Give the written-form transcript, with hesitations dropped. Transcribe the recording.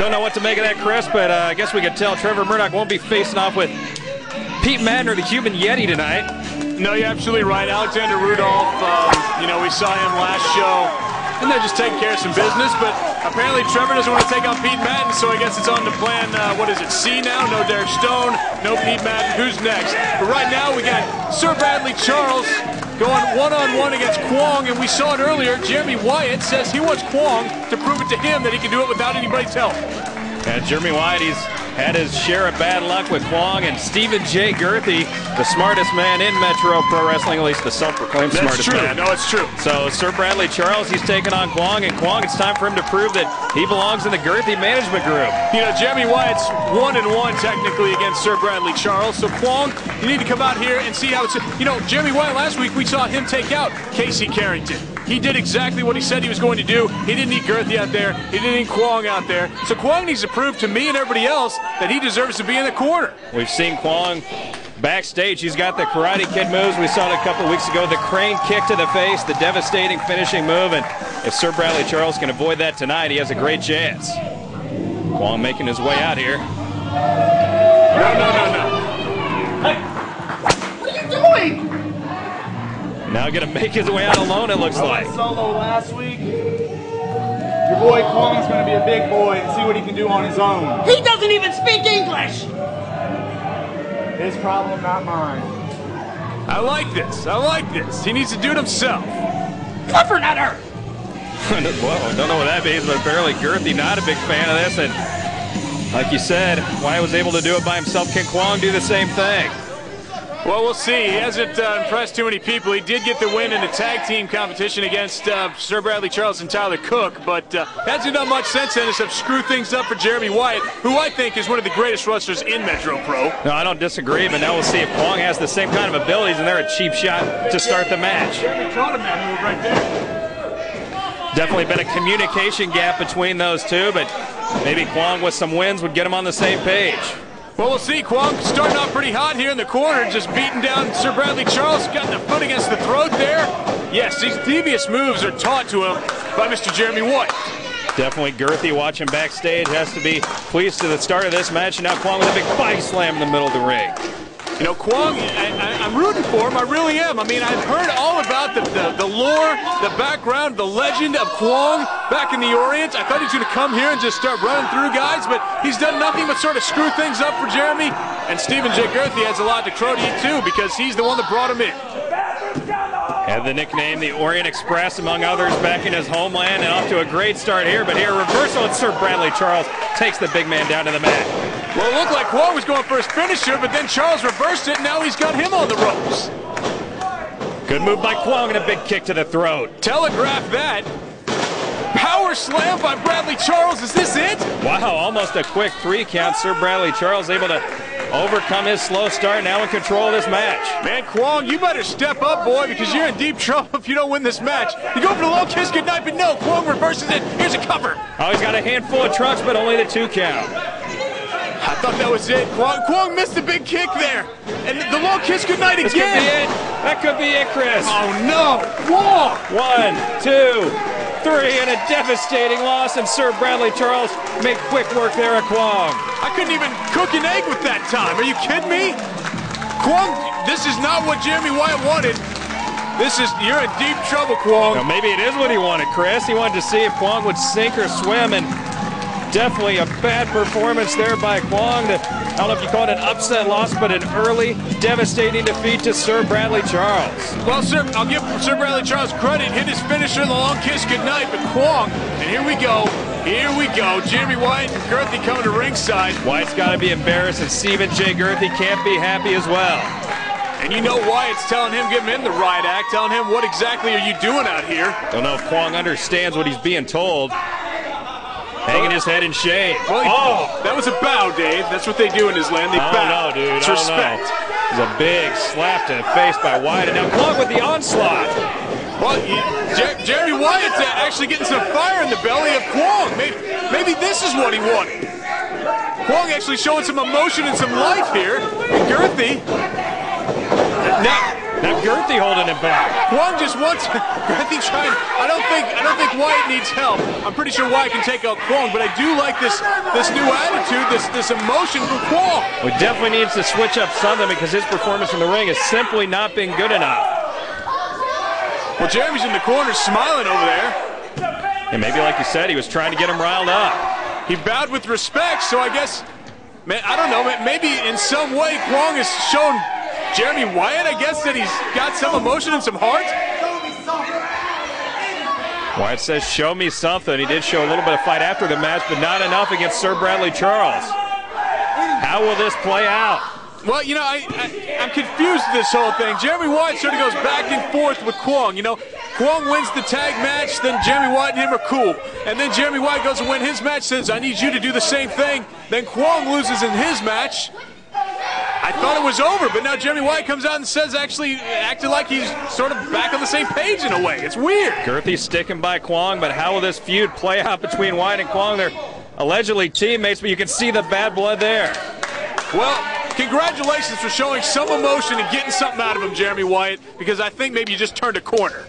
Don't know what to make of that, Chris, but I guess we could tell Trevor Murdoch won't be facing off with Pete Madden or the Human Yeti tonight. No, you're absolutely right. Alexander Rudolph, we saw him last show, and they're just taking care of some business, but apparently Trevor doesn't want to take on Pete Madden, so I guess it's on the plan, what is it, C now? No Derek Stone, no Pete Madden. Who's next? But right now we got Sir Bradley Charles going one-on-one against Kwong, and we saw it earlier. Jeremy Wyatt says he wants Kwong to prove it to him that he can do it without anybody's help. And Jeremy Wyatt, he's had his share of bad luck with Kwong, and Stephen J. Girthy, the smartest man in Metro Pro Wrestling, at least the self-proclaimed smartest man. No, it's true. So Sir Bradley Charles, he's taking on Kwong, and Kwong, it's time for him to prove that he belongs in the Girthy management group. You know, Jeremy Wyatt's 1-1 technically against Sir Bradley Charles, so Kwong, you need to come out here and see how it's... You know, Jeremy Wyatt, last week we saw him take out Casey Carrington. He did exactly what he said he was going to do. He didn't need Girthy out there. He didn't need Kwong out there. So Kwong needs to prove to me and everybody else that he deserves to be in the corner. We've seen Kwong backstage. He's got the Karate Kid moves. We saw it a couple weeks ago. The crane kick to the face, the devastating finishing move. And if Sir Bradley Charles can avoid that tonight, he has a great chance. Kwong making his way out here. No. Hey, what are you doing? Now going to make his way out alone, it looks like. Solo last week. Your boy Kwong's going to be a big boy and see what he can do on his own. He doesn't even speak English! His problem, not mine. I like this. He needs to do it himself. Fluffernutter! Whoa, don't know what that means, but apparently Girthy not a big fan of this. And like you said, Wyatt was able to do it by himself. Can Kwong do the same thing? Well, we'll see. He hasn't impressed too many people. He did get the win in the tag team competition against Sir Bradley Charles and Tyler Cook, but hasn't done much since then except screw things up for Jeremy Wyatt, who I think is one of the greatest wrestlers in Metro Pro. No, I don't disagree, but now we'll see if Kwong has the same kind of abilities, and they're a cheap shot to start the match. Jeremy caught him that move right there. Definitely been a communication gap between those two, but maybe Kwong with some wins would get him on the same page. Well, we'll see. Kwong starting off pretty hot here in the corner, just beating down Sir Bradley Charles, got the foot against the throat there. Yes, these devious moves are taught to him by Mr. Jeremy Wyatt. Definitely Girthy watching backstage has to be pleased to the start of this match, and now Kwong with a big body slam in the middle of the ring. You know, Kwong, I'm rooting for him. I really am. I mean, I've heard all about the lore, the background, the legend of Kwong back in the Orient. I thought he was going to come here and just start running through guys, but he's done nothing but sort of screw things up for Jeremy. And Stephen J. Girthy has a lot to credit too, because he's the one that brought him in. Had the nickname the Orient Express, among others, back in his homeland, and off to a great start here. But here, reversal, and Sir Bradley Charles takes the big man down to the mat. Well, it looked like Kwong was going for his finisher, but then Charles reversed it, and now he's got him on the ropes. Good move by Kwong and a big kick to the throat. Telegraph that. Power slam by Bradley Charles. Is this it? Wow, almost a quick 3 count. Sir Bradley Charles able to overcome his slow start, now in control of this match. Man, Kwong, you better step up, boy, because you're in deep trouble if you don't win this match. You go for the low kiss goodnight, but no, Kwong reverses it. Here's a cover. Oh, he's got a handful of trunks, but only the 2 count. I thought that was it. Kwong missed a big kick there. And the low kiss goodnight again. This could be it. That could be it, Chris. Oh, no. Kwong. 1, 2, 3, and a devastating loss, and Sir Bradley Charles made quick work there at Kwong. I couldn't even cook an egg with that time. Are you kidding me? Kwong, this is not what Jeremy Wyatt wanted. You're in deep trouble, Kwong. Now, maybe it is what he wanted, Chris. He wanted to see if Kwong would sink or swim, and definitely a bad performance there by Kwong. I don't know if you call it an upset loss, but an early, devastating defeat to Sir Bradley Charles. Well, sir, I'll give Sir Bradley Charles credit. Hit his finisher, the long kiss goodnight, but Kwong, and here we go. Jeremy Wyatt and Girthy coming to ringside. Wyatt's got to be embarrassed, and Stephen J. Girthy can't be happy as well. And you know Wyatt's telling him, giving him the riot act, telling him, what exactly are you doing out here? Don't know if Kwong understands what he's being told. Hanging his head in shame. Well, that was a bow, Dave. That's what they do in his land. They bow. No, dude. It's respect. It's a big slap to the face by Wyatt. And now Kwong with the onslaught. Well, Jeremy Wyatt's actually getting some fire in the belly of Kwong. Maybe this is what he wanted. Kwong actually showing some emotion and some life here. And Girthy. Now Girthy holding him back. Kwong just wants Girthy trying. I don't think Wyatt needs help. I'm pretty sure Wyatt can take out Kwong, but I do like this new attitude, this emotion from Kwong. We definitely needs to switch up something because his performance in the ring has simply not been good enough. Well, Jeremy's in the corner smiling over there. And maybe like you said, he was trying to get him riled up. He bowed with respect, so I guess, man, I don't know, maybe in some way Kwong has shown Jeremy Wyatt, I guess, that he's got some emotion and some heart. Wyatt says, show me something. He did show a little bit of fight after the match, but not enough against Sir Bradley Charles. How will this play out? Well, you know, I'm confused with this whole thing. Jeremy Wyatt sort of goes back and forth with Kwong. You know, Kwong wins the tag match, then Jeremy Wyatt and him are cool. And then Jeremy Wyatt goes to win his match, says, I need you to do the same thing. Then Kwong loses in his match. I thought it was over, but now Jeremy Wyatt comes out and says actually acted like he's sort of back on the same page in a way. It's weird. Girthy sticking by Kwong, but how will this feud play out between Wyatt and Kwong? They're allegedly teammates, but you can see the bad blood there. Well, congratulations for showing some emotion and getting something out of him, Jeremy Wyatt, because I think maybe you just turned a corner.